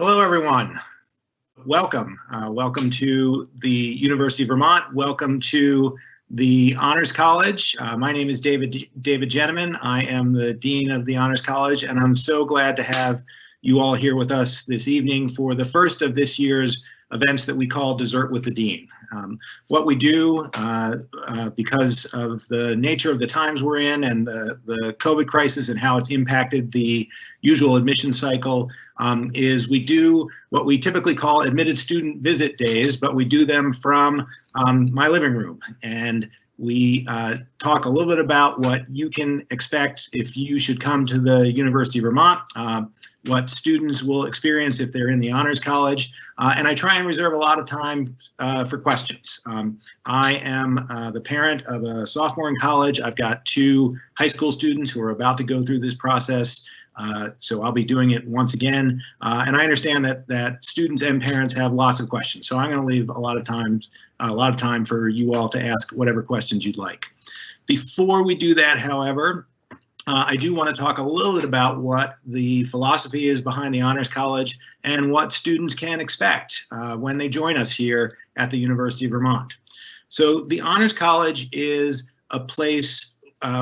Hello, everyone. Welcome. Welcome to the University of Vermont. Welcome to the Honors College. My name is David Jenemann. I am the Dean of the Honors College, and I'm so glad to have you all here with us this evening for the first of this year's events that we call Dessert with the Dean. What we do, because of the nature of the times we're in and the COVID crisis and how it's impacted the usual admission cycle, is we do what we typically call admitted student visit days, but we do them from my living room. And we talk a little bit about what you can expect if you should come to the University of Vermont, what students will experience if they're in the Honors College, and I try and reserve a lot of time for questions. I am the parent of a sophomore in college. I've got two high school students who are about to go through this process, so I'll be doing it once again. And I understand that students and parents have lots of questions, so I'm going to leave a lot of time for you all to ask whatever questions you'd like. Before we do that, however, I do want to talk a little bit about what the philosophy is behind the Honors College and what students can expect when they join us here at the University of Vermont. So the Honors College is a place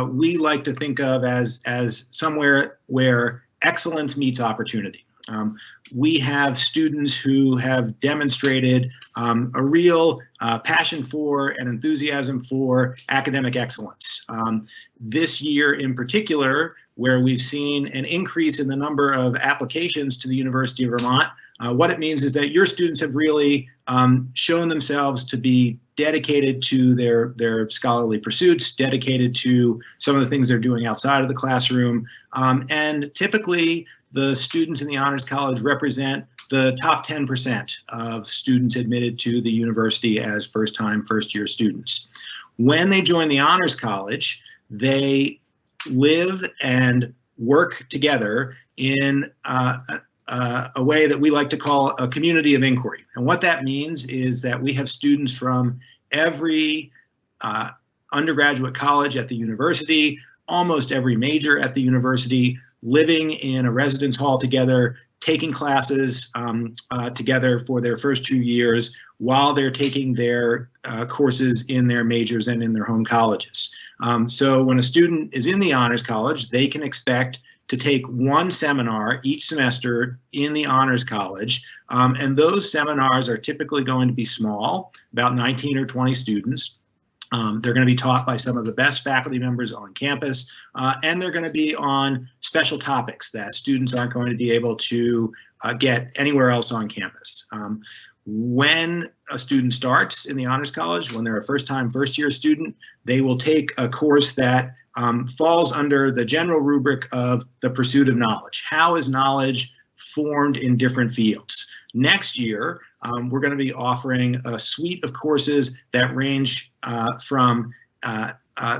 we like to think of as somewhere where excellence meets opportunity. We have students who have demonstrated a real passion for and enthusiasm for academic excellence. This year in particular, where we've seen an increase in the number of applications to the University of Vermont, what it means is that your students have really shown themselves to be dedicated to their scholarly pursuits, dedicated to some of the things they're doing outside of the classroom, and typically the students in the Honors College represent the top 10% of students admitted to the university as first-year students. When they join the Honors College, they live and work together in a way that we like to call a community of inquiry. And what that means is that we have students from every undergraduate college at the university, almost every major at the university, living in a residence hall together, taking classes together for their first 2 years while they're taking their courses in their majors and in their home colleges. So when a student is in the Honors College, they can expect to take one seminar each semester in the Honors College, and those seminars are typically going to be small, about 19 or 20 students. They're going to be taught by some of the best faculty members on campus, and they're going to be on special topics that students aren't going to be able to get anywhere else on campus. When a student starts in the Honors College, when they're a first-year student, they will take a course that falls under the general rubric of the pursuit of knowledge. How is knowledge formed in different fields? Next year, we're going to be offering a suite of courses that range from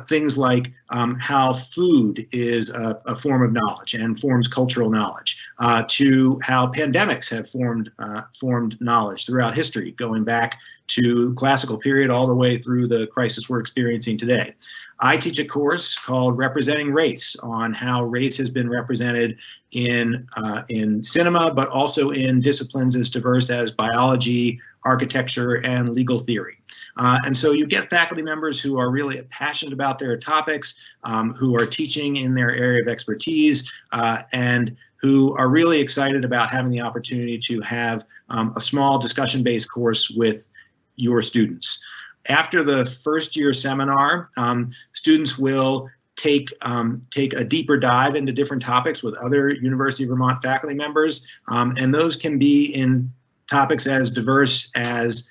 things like how food is a form of knowledge and forms cultural knowledge, to how pandemics have formed knowledge throughout history, going back to classical period all the way through the crisis we're experiencing today. I teach a course called Representing Race on how race has been represented in cinema, but also in disciplines as diverse as biology, architecture, and legal theory. And so you get faculty members who are really passionate about their topics, who are teaching in their area of expertise, and who are really excited about having the opportunity to have a small discussion-based course with your students. After the first-year seminar, students will take a deeper dive into different topics with other University of Vermont faculty members, and those can be in topics as diverse as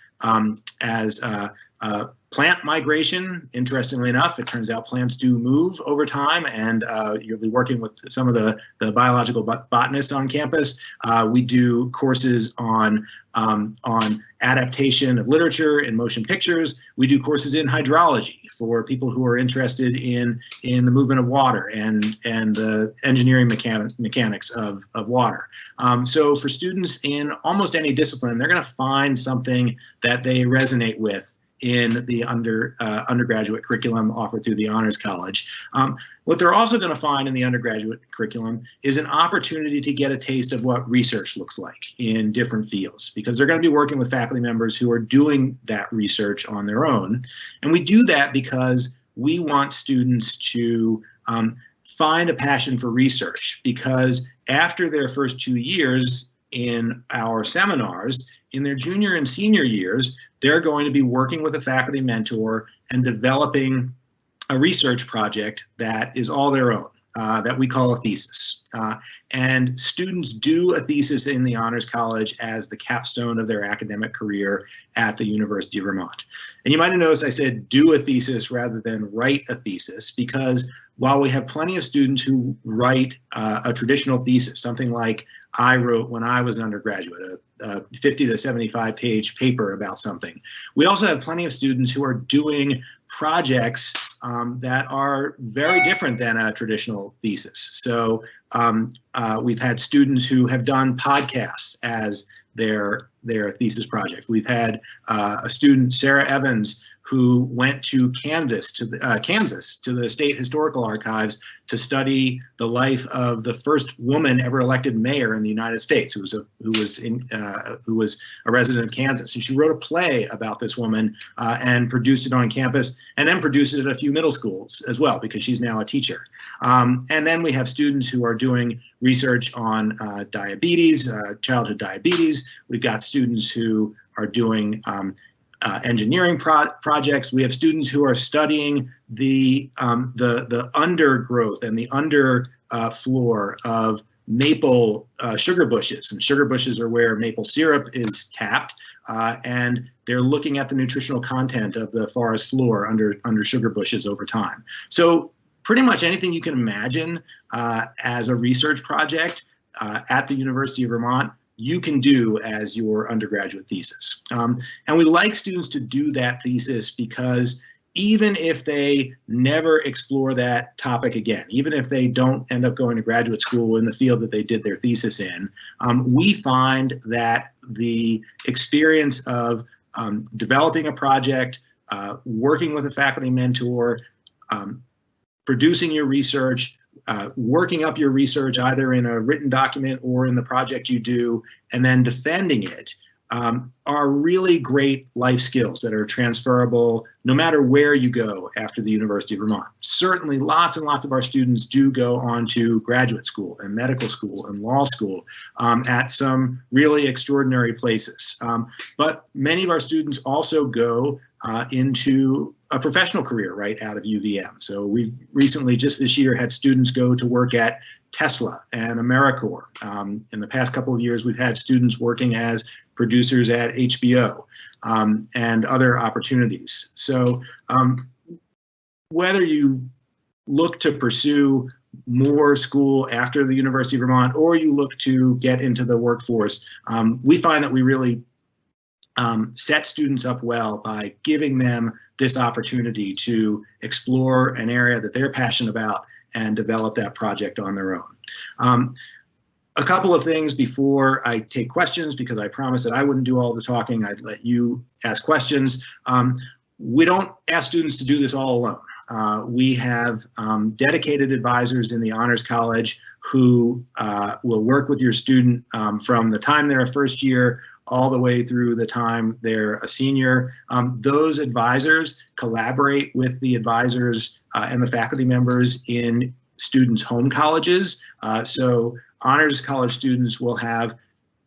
plant migration. Interestingly enough, it turns out plants do move over time, and you'll be working with some of the biological botanists on campus. We do courses on adaptation of literature in motion pictures. We do courses in hydrology for people who are interested in the movement of water and the engineering mechanics of water. So for students in almost any discipline, they're going to find something that they resonate with in the undergraduate curriculum offered through the Honors College. What they're also going to find in the undergraduate curriculum is an opportunity to get a taste of what research looks like in different fields, because they're going to be working with faculty members who are doing that research on their own. And we do that because we want students to find a passion for research, because after their first 2 years in our seminars, in their junior and senior years, they're going to be working with a faculty mentor and developing a research project that is all their own, that we call a thesis. And students do a thesis in the Honors College as the capstone of their academic career at the University of Vermont. And you might have noticed I said do a thesis rather than write a thesis, because while we have plenty of students who write a traditional thesis, something like I wrote when I was an undergraduate, a 50 to 75 page paper about something, we also have plenty of students who are doing projects that are very different than a traditional thesis. So we've had students who have done podcasts as their thesis project. We've had a student, Sarah Evans, who went to Kansas to the State Historical Archives to study the life of the first woman ever elected mayor in the United States, who was a resident of Kansas. And she wrote a play about this woman and produced it on campus, and then produced it at a few middle schools as well, because she's now a teacher. And then we have students who are doing research on diabetes, childhood diabetes. We've got students who are doing engineering projects. We have students who are studying the undergrowth and the floor of maple sugar bushes. And sugar bushes are where maple syrup is tapped, and they're looking at the nutritional content of the forest floor under sugar bushes over time. So pretty much anything you can imagine as a research project at the University of Vermont, you can do as your undergraduate thesis. And we like students to do that thesis because even if they never explore that topic again, even if they don't end up going to graduate school in the field that they did their thesis in, we find that the experience of developing a project, working with a faculty mentor, producing your research, working up your research either in a written document or in the project you do, and then defending it, are really great life skills that are transferable no matter where you go after the University of Vermont. Certainly lots and lots of our students do go on to graduate school and medical school and law school at some really extraordinary places. But many of our students also go into a professional career right out of UVM. So we've recently, just this year, had students go to work at Tesla and AmeriCorps. In the past couple of years, we've had students working as producers at HBO and other opportunities. So whether you look to pursue more school after the University of Vermont or you look to get into the workforce, we find that we really set students up well by giving them this opportunity to explore an area that they're passionate about and develop that project on their own. A couple of things before I take questions, because I promised that I wouldn't do all the talking. I'd let you ask questions. We don't ask students to do this all alone. We have dedicated advisors in the Honors College who will work with your student from the time they're a first year all the way through the time they're a senior. Those advisors collaborate with the advisors and the faculty members in students' home colleges. So Honors College students will have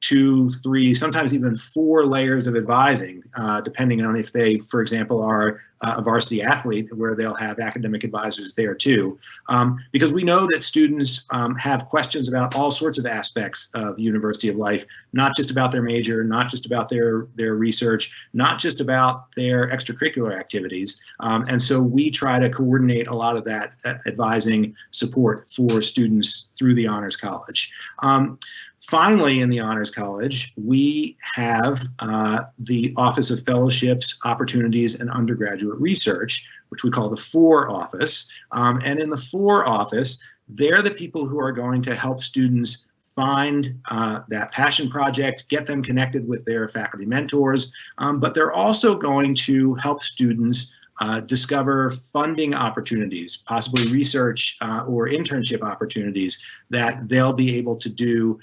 2, 3, sometimes even 4 layers of advising, depending on if they, for example, are a varsity athlete, where they'll have academic advisors there too. Because we know that students have questions about all sorts of aspects of university of life, not just about their major, not just about their research, not just about their extracurricular activities. And so we try to coordinate a lot of that advising support for students through the Honors College. Finally, in the Honors College, we have the Office of Fellowships, Opportunities, and Undergraduate Research, which we call the FOR office. And in the FOR office, they're the people who are going to help students find that passion project, get them connected with their faculty mentors, but they're also going to help students discover funding opportunities, possibly research or internship opportunities that they'll be able to do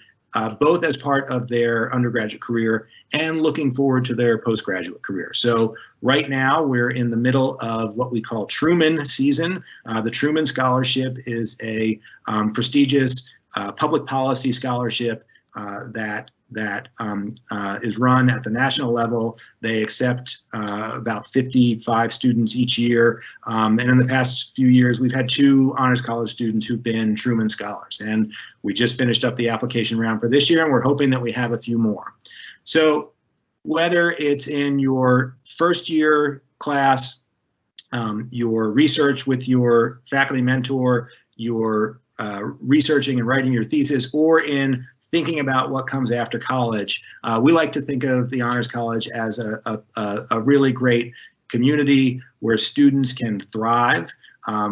both as part of their undergraduate career and looking forward to their postgraduate career. So right now we're in the middle of what we call Truman season. The Truman Scholarship is a prestigious public policy scholarship that is run at the national level. They accept about 55 students each year. And in the past few years, we've had 2 Honors College students who've been Truman Scholars. And we just finished up the application round for this year, and we're hoping that we have a few more. So whether it's in your first year class, your research with your faculty mentor, your researching and writing your thesis, or in thinking about what comes after college, we like to think of the Honors College as a really great community where students can thrive,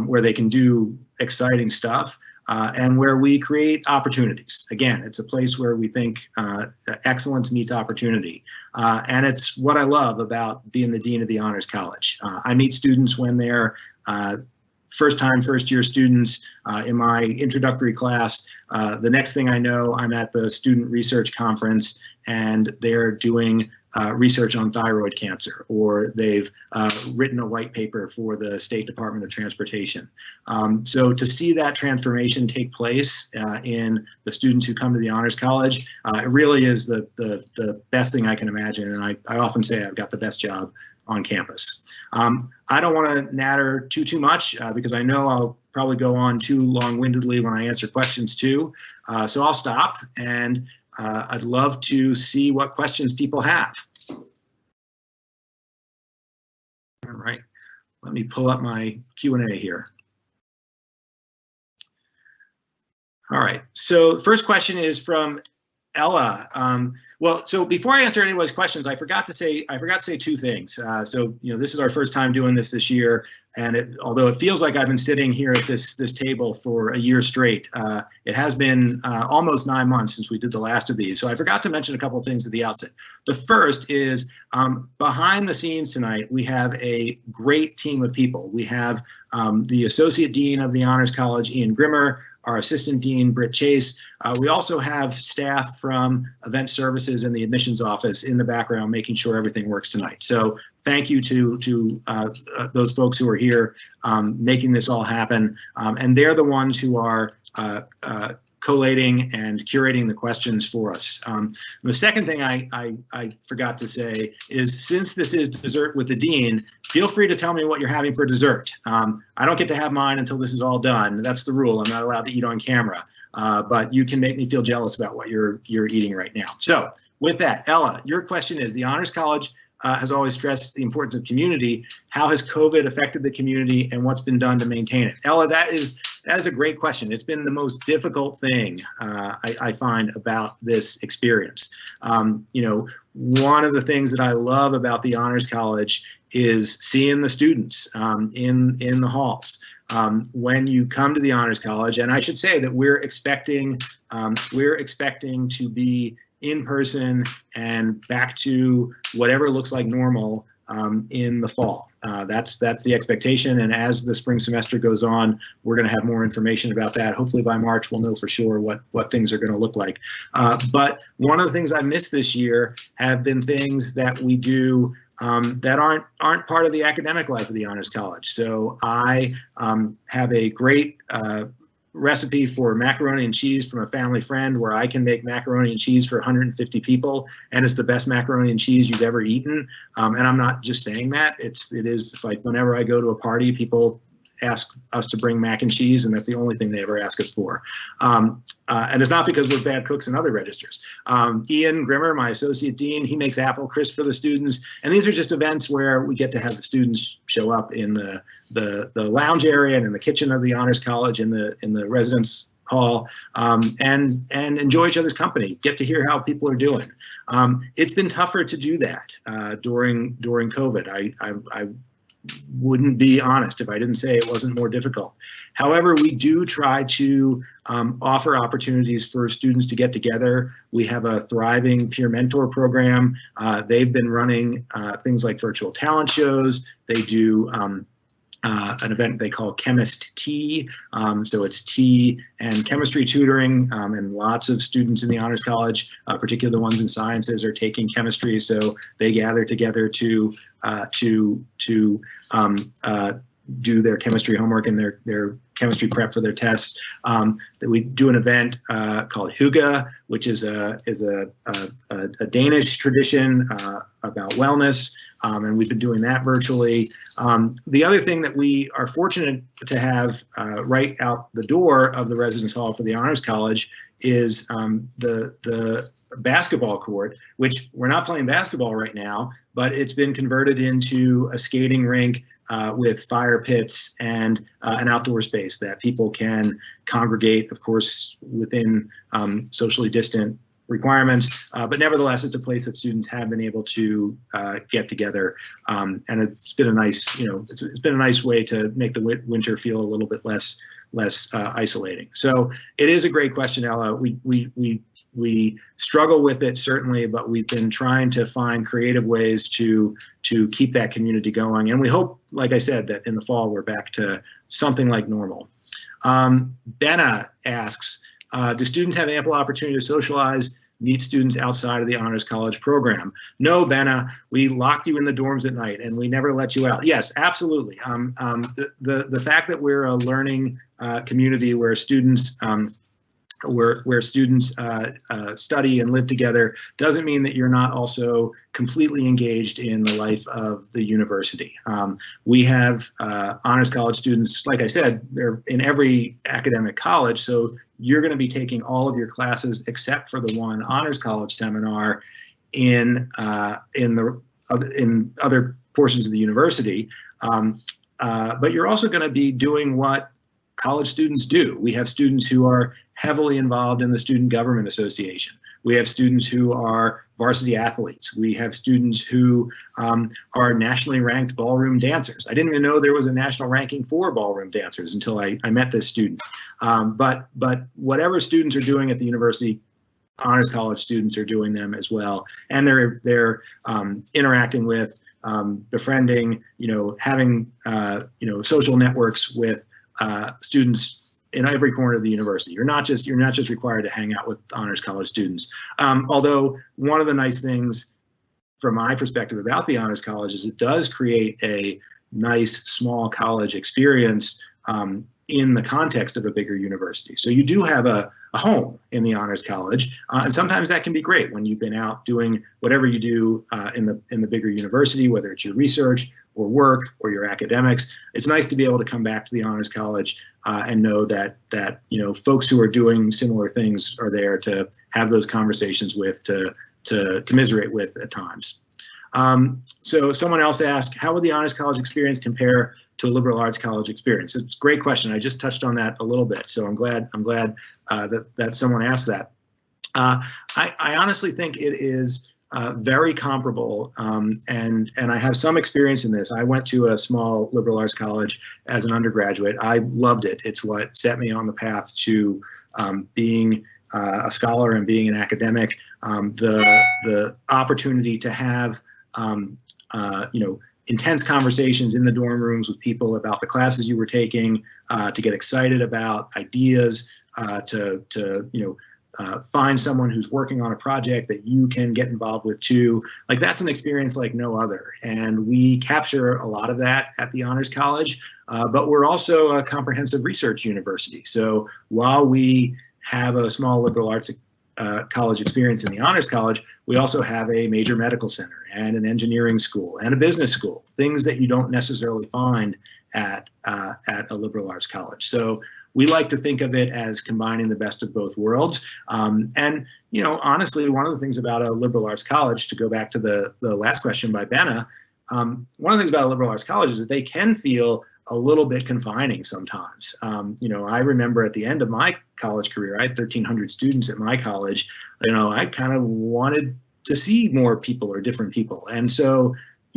where they can do exciting stuff, and where we create opportunities. Again, it's a place where we think excellence meets opportunity. And it's what I love about being the Dean of the Honors College. I meet students when they're first year students in my introductory class. The next thing I know, I'm at the student research conference and they're doing research on thyroid cancer, or they've written a white paper for the State Department of Transportation. So to see that transformation take place in the students who come to the Honors College, it really is the best thing I can imagine. And I often say I've got the best job on campus. I don't want to natter too much because I know I'll probably go on too long-windedly when I answer questions too. So I'll stop, and I'd love to see what questions people have. All right, let me pull up my Q&A here. All right, so the first question is from Ella. Well, so before I answer anyone's questions, I forgot to say 2 things. So, you know, this is our first time doing this year, and although it feels like I've been sitting here at this table for a year straight, it has been almost 9 months since we did the last of these. So I forgot to mention a couple of things at the outset. The first is behind the scenes tonight, we have a great team of people. We have the Associate Dean of the Honors College, Ian Grimmer, our Assistant Dean, Britt Chase. We also have staff from Event Services and the Admissions Office in the background making sure everything works tonight. So thank you to those folks who are here making this all happen. And they're the ones who are collating and curating the questions for us. The second thing I forgot to say is, since this is Dessert with the Dean, feel free to tell me what you're having for dessert. I don't get to have mine until this is all done. That's the rule. I'm not allowed to eat on camera, but you can make me feel jealous about what you're eating right now. So with that, Ella, your question is, the Honors College has always stressed the importance of community. How has COVID affected the community, and what's been done to maintain it? Ella, that is a great question. It's been the most difficult thing I find about this experience. You know, one of the things that I love about the Honors College is seeing the students in the halls. When you come to the Honors College, and I should say that we're expecting to be in person and back to whatever looks like normal in the fall. That's the expectation, and as the spring semester goes on, we're going to have more information about that. Hopefully by March we'll know for sure what things are going to look like. But one of the things I missed this year have been things that we do that aren't part of the academic life of the Honors College. So I have a great recipe for macaroni and cheese from a family friend, where I can make macaroni and cheese for 150 people, and it's the best macaroni and cheese you've ever eaten. And I'm not just saying that. It is like, whenever I go to a party, people ask us to bring mac and cheese, and that's the only thing they ever ask us for. And it's not because we're bad cooks in other registers. Ian Grimmer, my Associate Dean, he makes apple crisp for the students, and these are just events where we get to have the students show up in the lounge area and in the kitchen of the Honors College, in the residence hall, and enjoy each other's company, get to hear how people are doing. It's been tougher to do that during COVID. I wouldn't be honest if I didn't say it wasn't more difficult. However, we do try to offer opportunities for students to get together. We have a thriving peer mentor program. They've been running things like virtual talent shows. They do an event they call Chemist Tea. So it's tea and chemistry tutoring, and lots of students in the Honors College, particularly the ones in sciences, are taking chemistry. So they gather together to do their chemistry homework and their chemistry prep for their tests. That we do an event called Hygge, which is a Danish tradition about wellness. And we've been doing that virtually. The other thing that we are fortunate to have right out the door of the residence hall for the Honors College is the basketball court, which we're not playing basketball right now, but it's been converted into a skating rink with fire pits and an outdoor space that people can congregate, of course, within socially distant requirements, but nevertheless, it's a place that students have been able to get together, and it's been a nice, it's been a nice way to make the winter feel a little bit less isolating. So it is a great question, Ella. We struggle with it certainly, but we've been trying to find creative ways to keep that community going, and we hope, like I said, that in the fall we're back to something like normal. Benna asks, do students have ample opportunity to socialize, meet students outside of the Honors College program? No, Benna, we locked you in the dorms at night and we never let you out. Yes, absolutely. The fact that we're a learning community where students study and live together doesn't mean that you're not also completely engaged in the life of the university. We have Honors College students, like I said, they're in every academic college, so you're going to be taking all of your classes except for the one Honors College seminar in other portions of the university. But you're also going to be doing what college students do. We have students who are heavily involved in the Student Government Association. We have students who are varsity athletes. We have students who are nationally ranked ballroom dancers. I didn't even know there was a national ranking for ballroom dancers until I met this student. But whatever students are doing at the university, Honors College students are doing them as well, and they're interacting with, befriending, having social networks with students in every corner of the university. You're not just required to hang out with Honors College students. Although one of the nice things from my perspective about the Honors College is it does create a nice small college experience in the context of a bigger university. So you do have a home in the Honors College, and sometimes that can be great when you've been out doing whatever you do in the bigger university, whether it's your research or work or your academics. It's nice to be able to come back to the Honors College and know that folks who are doing similar things are there to have those conversations with, to commiserate with at times. So someone else asked, how would the Honors College experience compare to a liberal arts college experience? It's a great question. I just touched on that a little bit, so I'm glad that someone asked that. I honestly think it is very comparable, and I have some experience in this. I went to a small liberal arts college as an undergraduate. I loved it. It's what set me on the path to being a scholar and being an academic. The opportunity to have intense conversations in the dorm rooms with people about the classes you were taking, to get excited about ideas, to find someone who's working on a project that you can get involved with too. Like, that's an experience like no other. And we capture a lot of that at the Honors College, but we're also a comprehensive research university. So while we have a small liberal arts college experience in the Honors College, we also have a major medical center and an engineering school and a business school, things that you don't necessarily find at a liberal arts college. So we like to think of it as combining the best of both worlds. And honestly, one of the things about a liberal arts college, to go back to the last question by Benna, one of the things about a liberal arts college is that they can feel a little bit confining sometimes. I remember at the end of my college career, I had 1,300 students at my college. I kind of wanted to see more people or different people. And so,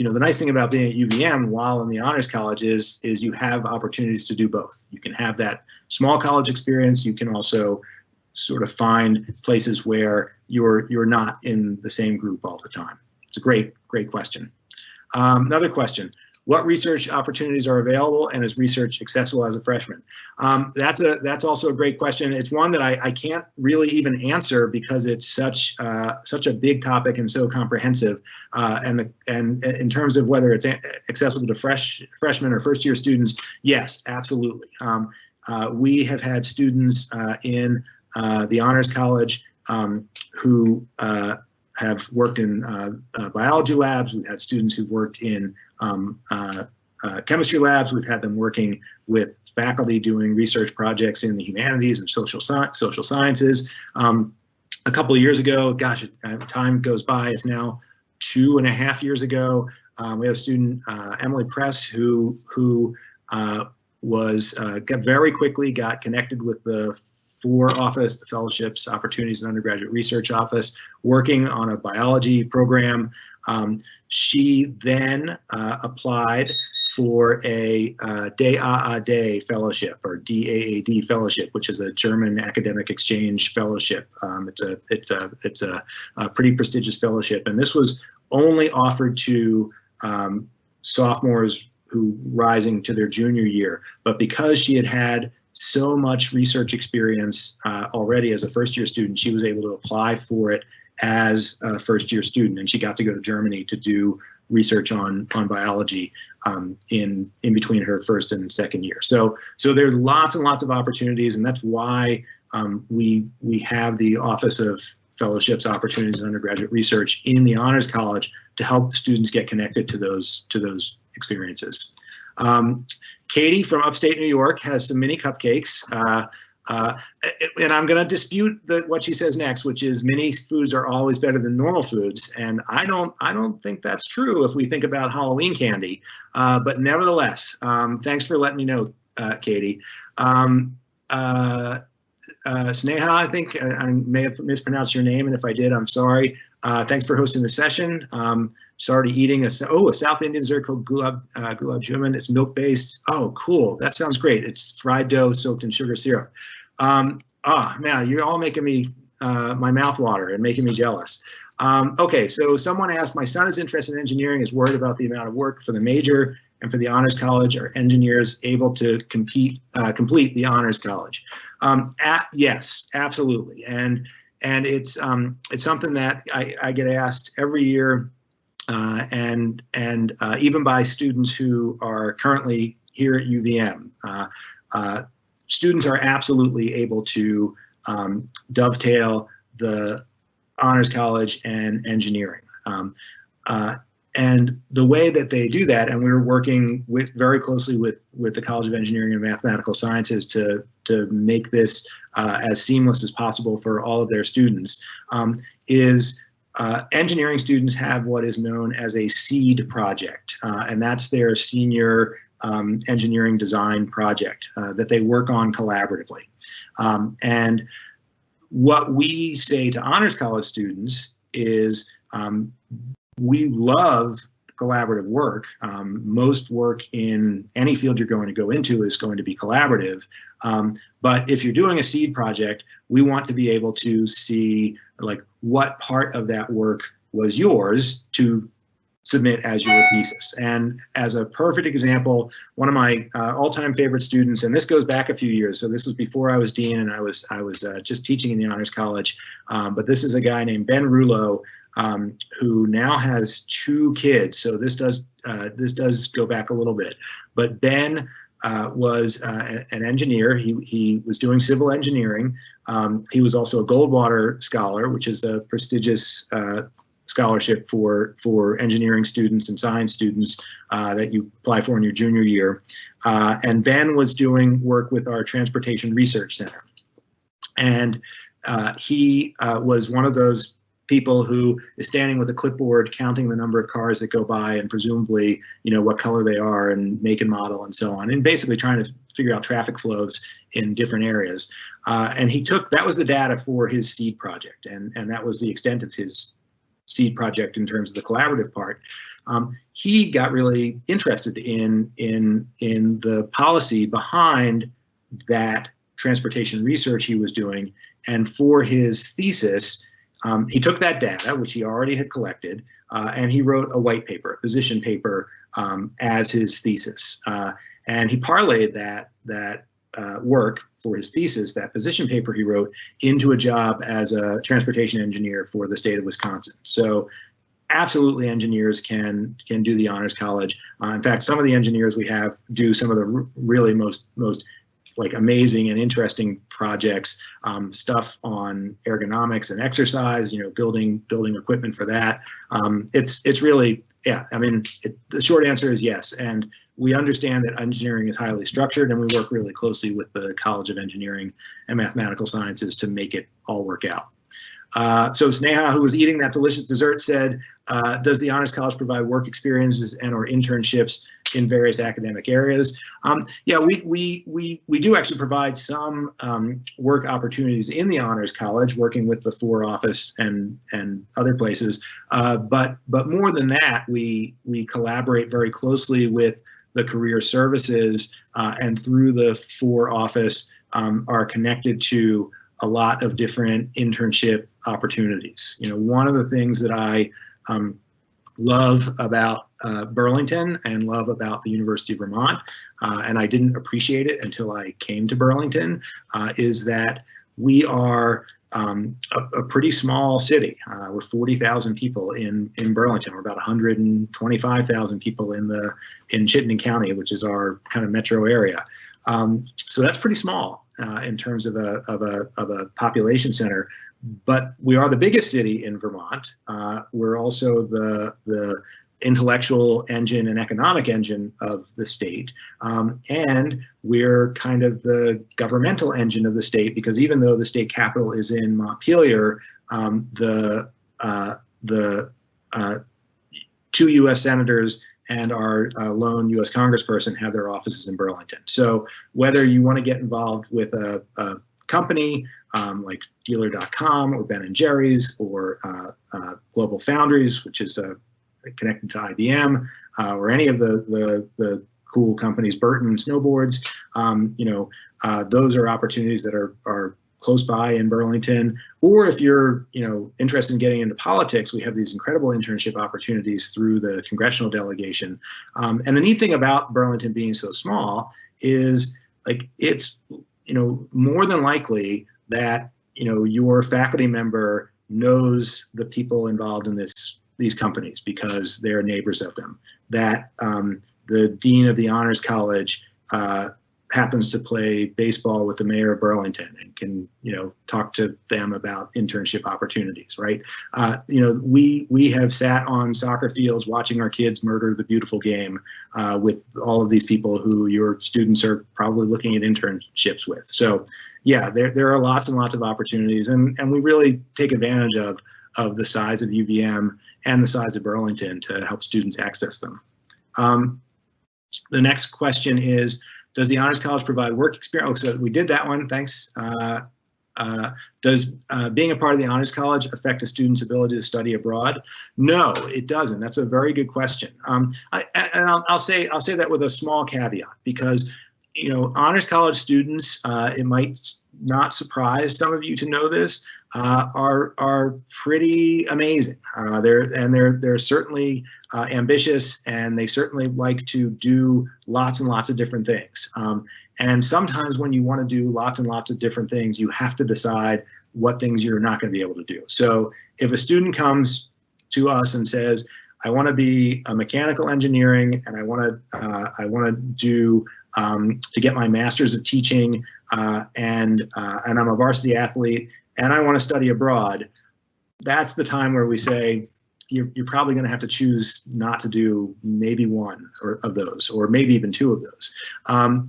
the nice thing about being at UVM while in the Honors College is you have opportunities to do both. You can have that small college experience. You can also sort of find places where you're not in the same group all the time. It's a great question. Another question. What research opportunities are available, and is research accessible as a freshman? That's also a great question. It's one that I can't really even answer because it's such a big topic and so comprehensive. And in terms of whether it's accessible to freshmen or first-year students, yes, absolutely. We have had students in the Honors College who have worked in biology labs. We've had students who've worked in chemistry labs. We've had them working with faculty doing research projects in the humanities and social sciences. A couple of years ago, gosh, time goes by, it's now 2.5 years ago, we had a student, Emily Press, who very quickly got connected with the office, the fellowships, opportunities, and undergraduate research office, working on a biology program. She then applied for a DAAD fellowship, or DAAD fellowship, which is a German academic exchange fellowship. It's a pretty prestigious fellowship, and this was only offered to sophomores who rising to their junior year. But because she had so much research experience already as a first-year student, she was able to apply for it as a first-year student, and she got to go to Germany to do research on biology in between her first and second year. So there's lots and lots of opportunities, and that's why we have the Office of Fellowships, Opportunities, and Undergraduate Research in the Honors College to help students get connected to those experiences. Katie from upstate New York has some mini cupcakes, and I'm going to dispute what she says next, which is mini foods are always better than normal foods, and I don't think that's true if we think about Halloween candy. But nevertheless, thanks for letting me know, Katie. Sneha, I think I may have mispronounced your name, and if I did, I'm sorry. Thanks for hosting the session. Started eating a South Indian dessert called gulab jamun. It's milk-based. Oh, cool. That sounds great. It's fried dough soaked in sugar syrup. Man, you're all making me my mouth water and making me jealous. Okay, so someone asked, my son is interested in engineering, is worried about the amount of work for the major and for the Honors College. Are engineers able to complete the Honors College? Yes, absolutely. And it's something that I get asked every year, and even by students who are currently here at UVM. Students are absolutely able to dovetail the Honors College and engineering. And the way that they do that, and we're working very closely with the College of Engineering and Mathematical Sciences to make this as seamless as possible for all of their students, is engineering students have what is known as a SEED project, and that's their senior engineering design project that they work on collaboratively. And what we say to Honors College students is we love collaborative work. Most work in any field you're going to go into is going to be collaborative. But if you're doing a SEED project, we want to be able to see like what part of that work was yours to submit as your thesis. And as a perfect example, one of my all-time favorite students, and this goes back a few years, so this was before I was dean and I was just teaching in the Honors College, but this is a guy named Ben Rouleau, who now has 2 kids. So this does go back a little bit. But Ben was an engineer. He was doing civil engineering. He was also a Goldwater Scholar, which is a prestigious scholarship for engineering students and science students that you apply for in your junior year. And Ben was doing work with our Transportation Research Center. And he was one of those people who is standing with a clipboard counting the number of cars that go by and presumably, what color they are and make and model and so on, and basically trying to figure out traffic flows in different areas. And that was the data for his SEED project, and that was the extent of his SEED project in terms of the collaborative part. He got really interested in the policy behind that transportation research he was doing, and for his thesis, he took that data, which he already had collected, and he wrote a white paper, a position paper, as his thesis. And he parlayed that work for his thesis, that position paper he wrote, into a job as a transportation engineer for the state of Wisconsin. So absolutely, engineers can do the Honors College. In fact, some of the engineers we have do some of the really most like amazing and interesting projects, stuff on ergonomics and exercise, building equipment for that. It's really, yeah, I mean, the short answer is yes. And we understand that engineering is highly structured, and we work really closely with the College of Engineering and Mathematical Sciences to make it all work out. So Sneha, who was eating that delicious dessert, said, does the Honors College provide work experiences and or internships in various academic areas? Yeah, we do actually provide some work opportunities in the Honors College, working with the FOR office and other places. But more than that, we collaborate very closely with the career services, and through the FOR office are connected to a lot of different internship opportunities. One of the things that I love about Burlington and love about the University of Vermont, and I didn't appreciate it until I came to Burlington, is that we are a pretty small city. We're 40,000 people in Burlington. We're about 125,000 people in Chittenden County, which is our kind of metro area. So that's pretty small in terms of a population center. But we are the biggest city in Vermont. We're also the intellectual engine and economic engine of the state. And we're kind of the governmental engine of the state, because even though the state capital is in Montpelier, the 2 U.S. senators and our lone U.S. congressperson have their offices in Burlington. So whether you want to get involved with a company like Dealer.com or Ben & Jerry's or Global Foundries, which is connected to IBM, or any of the cool companies, Burton Snowboards, those are opportunities that are close by in Burlington. Or if you're interested in getting into politics, we have these incredible internship opportunities through the congressional delegation. And the neat thing about Burlington being so small is, like, it's more than likely that your faculty member knows the people involved in these companies because they're neighbors of them. That the dean of the Honors College happens to play baseball with the mayor of Burlington and can talk to them about internship opportunities, right? We have sat on soccer fields watching our kids murder the beautiful game with all of these people who your students are probably looking at internships with. So yeah, there are lots and lots of opportunities, and we really take advantage of the size of UVM and the size of Burlington to help students access them. The next question is, does the Honors College provide work experience? Oh, so we did that one, thanks. Does being a part of the Honors College affect a student's ability to study abroad? No, it doesn't. That's a very good question. I'll say that with a small caveat, because Honors College students, it might not surprise some of you to know this, are pretty amazing. They're certainly ambitious, and they certainly like to do lots and lots of different things. And sometimes when you want to do lots and lots of different things, you have to decide what things you're not going to be able to do. So if a student comes to us and says, I want to be a mechanical engineering, and I want to do to get my master's of teaching, and I'm a varsity athlete, and I want to study abroad, that's the time where we say, you're probably going to have to choose not to do maybe one of those, or maybe even two of those.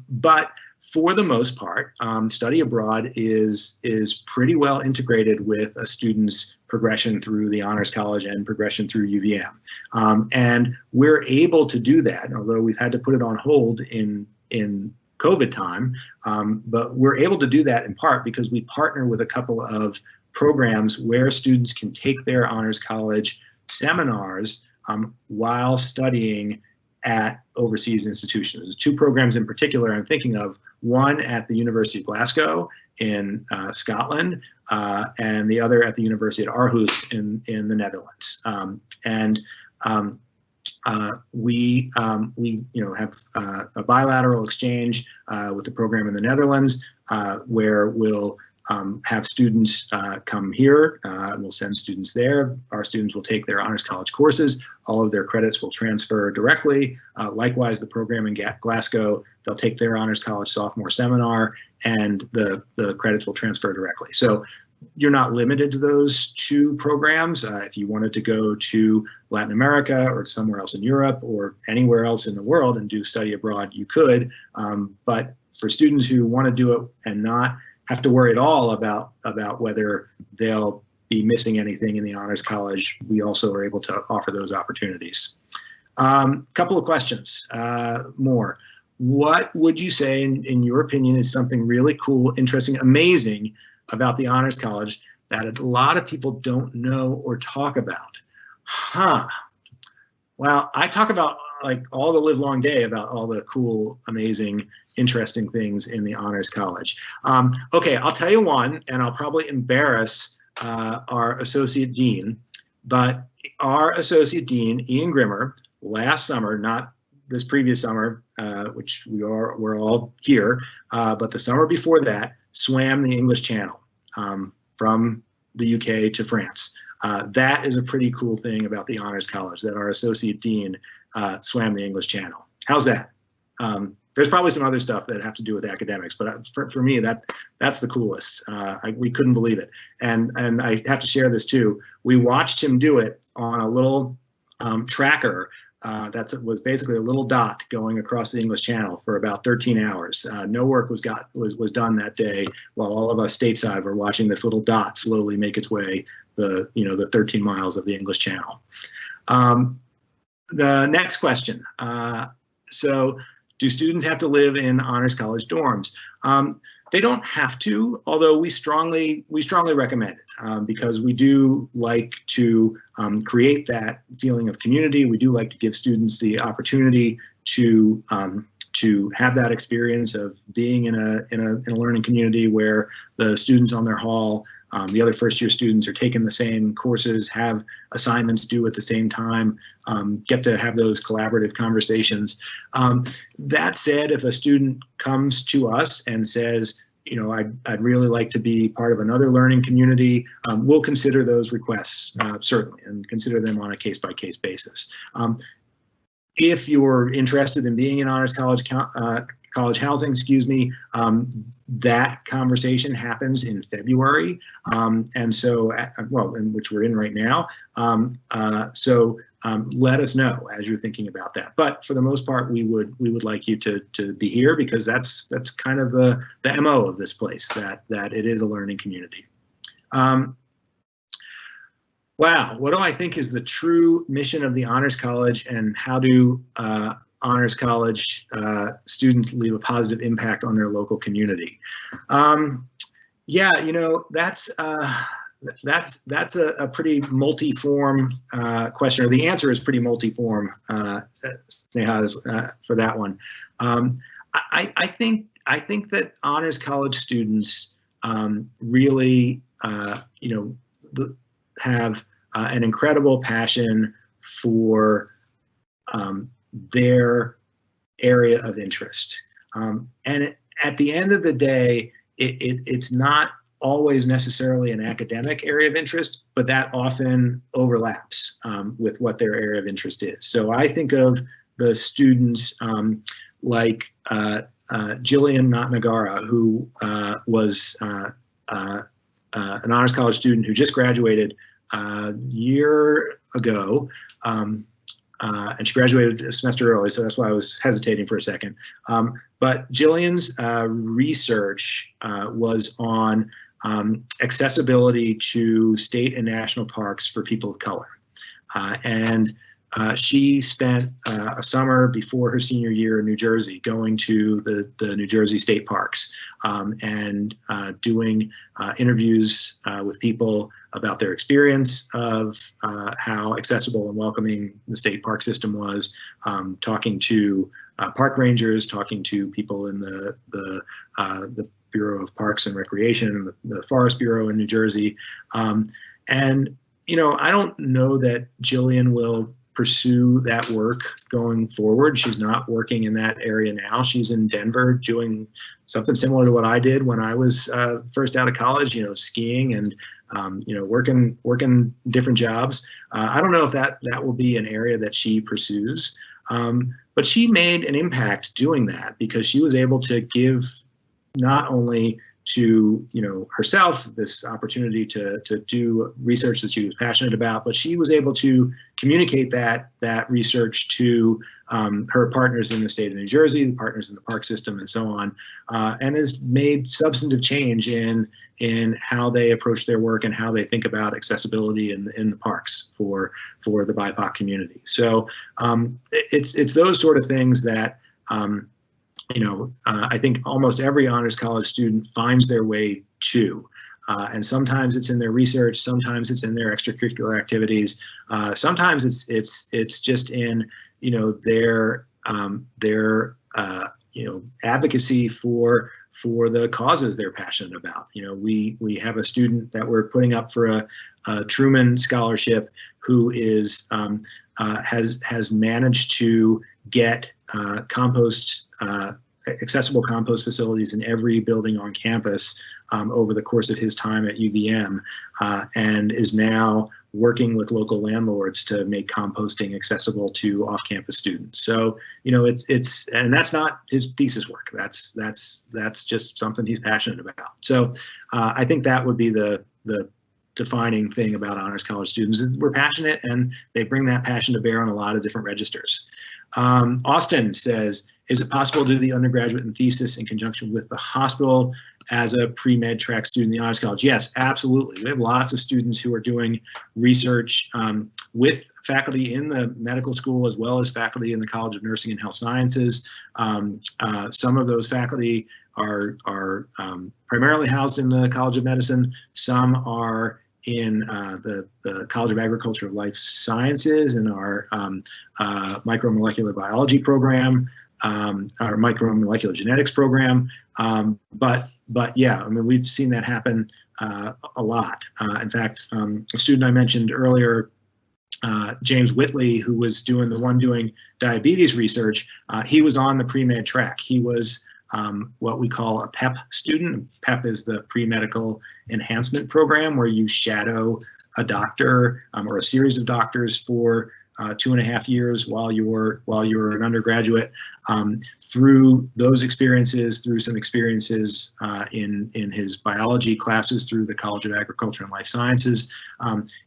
But for the most part, study abroad is pretty well integrated with a student's progression through the Honors College and progression through UVM. And we're able to do that, although we've had to put it on hold in COVID time, but we're able to do that in part because we partner with a couple of programs where students can take their Honors College seminars while studying at overseas institutions. There's two programs in particular I'm thinking of, one at the University of Glasgow in Scotland, and the other at the University of Aarhus in the Netherlands. We have a bilateral exchange with the program in the Netherlands, where we'll have students come here. We'll send students there. Our students will take their Honors College courses. All of their credits will transfer directly. Likewise, the program in Glasgow, they'll take their Honors College sophomore seminar, and the credits will transfer directly. So you're not limited to those two programs. If you wanted to go to Latin America or somewhere else in Europe or anywhere else in the world and do study abroad, you could. But for students who want to do it and not have to worry at all about whether they'll be missing anything in the Honors College, we also are able to offer those opportunities. Couple of questions more. What would you say, in your opinion, is something really cool, interesting, amazing about the Honors College that a lot of people don't know or talk about? Well, I talk about like all the live long day about all the cool, amazing, interesting things in the Honors College. Okay, I'll tell you one, and I'll probably embarrass our Associate Dean, but our Associate Dean, Ian Grimmer, last summer, not this previous summer, which we're all here, but the summer before that, swam the English Channel from the UK to France. That is a pretty cool thing about the Honors College, that our Associate Dean swam the English Channel. How's that? There's probably some other stuff that have to do with academics, but for me, that's the coolest. We couldn't believe it. And I have to share this too. We watched him do it on a little tracker that was basically a little dot going across the English Channel for about 13 hours. No work was done that day, while all of us stateside were watching this little dot slowly make its way the 13 miles of the English Channel. The next question. So, do students have to live in Honors College dorms? They don't have to, although we strongly recommend it, because we do like to create that feeling of community. We do like to give students the opportunity to have that experience of being in a learning community where the students on their hall, the other first-year students, are taking the same courses, have assignments due at the same time, get to have those collaborative conversations. That said, if a student comes to us and says, I'd really like to be part of another learning community, we'll consider those requests, certainly, and consider them on a case-by-case basis. If you're interested in being in Honors College housing, that conversation happens in February, and so, in which we're in right now. Let us know as you're thinking about that. But for the most part, we would like you to be here, because that's kind of the MO of this place, that it is a learning community. Wow, what do I think is the true mission of the Honors College, and how do Honors College students leave a positive impact on their local community? That's a pretty multi-form question, or the answer is pretty multi-form, Sneha, for that one. I think that Honors College students really have an incredible passion for their area of interest, and at the end of the day, it's not always necessarily an academic area of interest, but that often overlaps with what their area of interest is. So I think of the students like Jillian Natnagara, who was an Honors College student who just graduated a year ago, and she graduated a semester early, so that's why I was hesitating for a second. But Jillian's research was on accessibility to state and national parks for people of color. And she spent a summer before her senior year in New Jersey going to the New Jersey state parks and doing interviews with people about their experience of how accessible and welcoming the state park system was, talking to park rangers, talking to people in the Bureau of Parks and Recreation, the Forest Bureau in New Jersey. And, you know, I don't know that Jillian will pursue that work going forward. She's not working in that area now. She's in Denver doing something similar to what I did when I was first out of college, you know, skiing and, you know, working different jobs. I don't know if that will be an area that she pursues, but she made an impact doing that because she was able to give not only to, you know, herself this opportunity to do research that she was passionate about, but she was able to communicate that research to her partners in the state of New Jersey, the partners in the park system, and so on, and has made substantive change in how they approach their work and how they think about accessibility in the parks for the BIPOC community. So it's those sort of things that you know, I think almost every honors college student finds their way to. And sometimes it's in their research, sometimes it's in their extracurricular activities, sometimes it's just in, you know, their you know, advocacy for the causes they're passionate about. You know, we have a student that we're putting up for a Truman Scholarship who is has managed to get accessible compost facilities in every building on campus over the course of his time at UVM, and is now working with local landlords to make composting accessible to off-campus students. So, you know, and that's not his thesis work. That's just something he's passionate about. So I think that would be the defining thing about honors college students is we're passionate and they bring that passion to bear on a lot of different registers. Austin says, is it possible to do the undergraduate and thesis in conjunction with the hospital as a pre-med track student in the honors college? Yes, absolutely. We have lots of students who are doing research with faculty in the medical school as well as faculty in the College of Nursing and Health Sciences. Some of those faculty are primarily housed in the College of Medicine. Some are in the College of Agriculture and Life Sciences in our micromolecular biology program, our micromolecular genetics program. But yeah, I mean, we've seen that happen a lot. In fact, a student I mentioned earlier, James Whitley, who was doing diabetes research, he was on the pre-med track. He was what we call a PEP student. PEP is the pre-medical enhancement program where you shadow a doctor or a series of doctors for 2.5 years while you're an undergraduate. Through those experiences, through some experiences in his biology classes through the College of Agriculture and Life Sciences,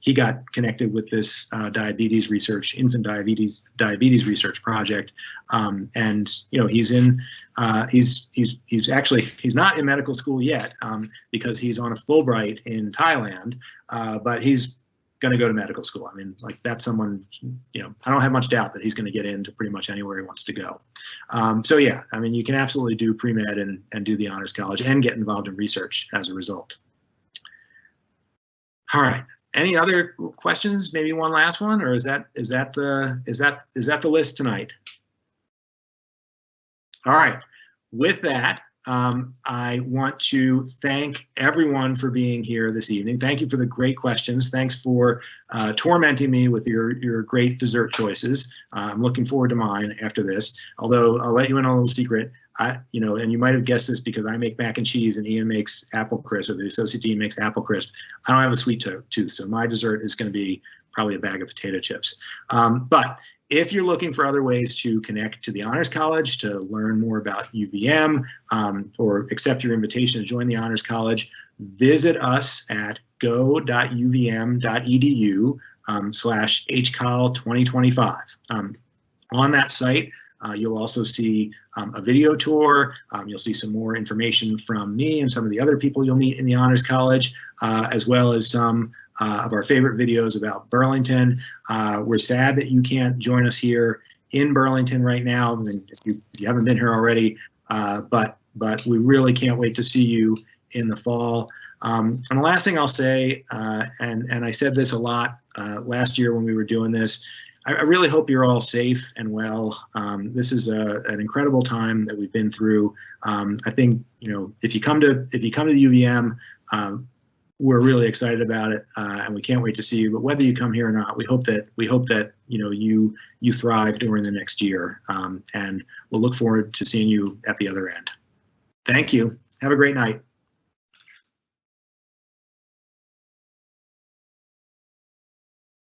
he got connected with this diabetes research, infant diabetes research project, and you know he's not in medical school yet because he's on a Fulbright in Thailand, but he's going to go to medical school. I mean, like that's someone, you know, I don't have much doubt that he's going to get into pretty much anywhere he wants to go. So yeah, I mean, you can absolutely do pre-med and do the honors college and get involved in research as a result. All right. Any other questions? Maybe one last one, or is that the list tonight? All right. With that, I want to thank everyone for being here this evening. Thank you for the great questions. Thanks for tormenting me with your great dessert choices. I'm looking forward to mine after this. Although I'll let you in on a little secret. And you might have guessed this because I make mac and cheese and Ian makes apple crisp, or the associate dean makes apple crisp. I don't have a sweet tooth, so my dessert is going to be probably a bag of potato chips. But if you're looking for other ways to connect to the Honors College, to learn more about UVM, or accept your invitation to join the Honors College, visit us at go.uvm.edu/HCOL2025. On that site, you'll also see a video tour. You'll see some more information from me and some of the other people you'll meet in the Honors College, as well as some of our favorite videos about Burlington. We're sad that you can't join us here in Burlington right now. If you haven't been here already, but we really can't wait to see you in the fall. And the last thing I'll say, and I said this a lot last year when we were doing this, I really hope you're all safe and well. This is an incredible time that we've been through. I think, if you come to the UVM, we're really excited about it, and we can't wait to see you. But whether you come here or not, we hope that you thrive during the next year, and we'll look forward to seeing you at the other end. Thank you. Have a great night.